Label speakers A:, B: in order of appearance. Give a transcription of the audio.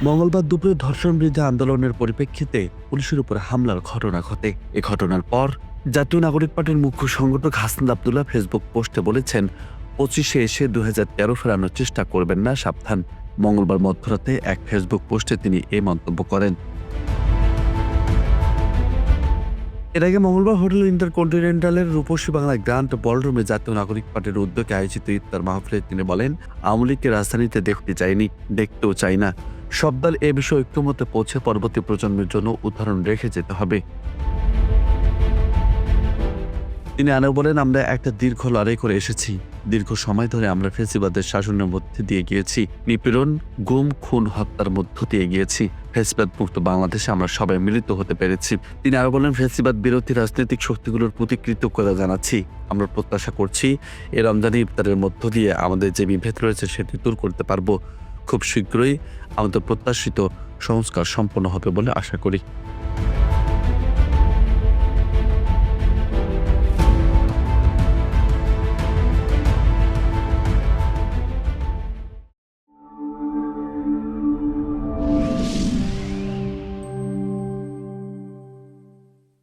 A: মঙ্গলবার দুপুরে ধর্ষণ বিরোধী আন্দোলনের পরিপ্রেক্ষিতে পুলিশের উপর হামলার ঘটনা ঘটে। এ ঘটনার পর জাতীয় নাগরিক পার্টির মুখ্য সংগঠক হাসনাত আব্দুল্লাহ ফেসবুক পোস্টে বলেছেন, 25-এ এসে 2013 ফেরানোর চেষ্টা করবেন না, সাবধান। মঙ্গলবার মধ্যরাতে এক ফেসবুক পোস্টে তিনি এই মন্তব্য করেন। এর আগে মঙ্গলবার হোটেল ইন্টারকন্টিনেন্টালের রূপসী বাংলা গ্র্যান্ড বলরুমে জাতীয় নাগরিক পার্টির উদ্যোগে আয়োজিত ইফতার মাহফিলে তিনি বলেন, আওয়ামী লীগকে রাজধানীতে দেখতে চাইনি, দেখতেও চাই না। সব দল এ বিষয়ে ঐক্যমতে পৌঁছে পরবর্তী প্রজন্মের জন্য উদাহরণ রেখে যেতে হবে। তিনি আরও বলেন, আমরা একটা দীর্ঘ লড়াই করে এসেছি। দীর্ঘ সময় ধরে আমরা ফ্যাসিবাদের শাসনের মধ্যে দিয়ে গিয়েছি, নিপীড়ন, গুম, খুন, হত্যার মধ্য দিয়ে গিয়েছি। ফ্যাসিবাদ মুক্ত বাংলাদেশে আমরা সবাই মিলিত হতে পেরেছি। তিনি আরও বলেন, ফ্যাসিবাদ বিরোধী রাজনৈতিক শক্তিগুলোর প্রতি কৃতজ্ঞতা জানাচ্ছি। আমরা প্রত্যাশা করছি এই রমজানি ইফতারের মধ্য দিয়ে আমাদের যে বিভেদ রয়েছে সেটি দূর করতে পারব। খুব শীঘ্রই আমাদের প্রত্যাশিত সংস্কার সম্পন্ন হবে বলে আশা করি।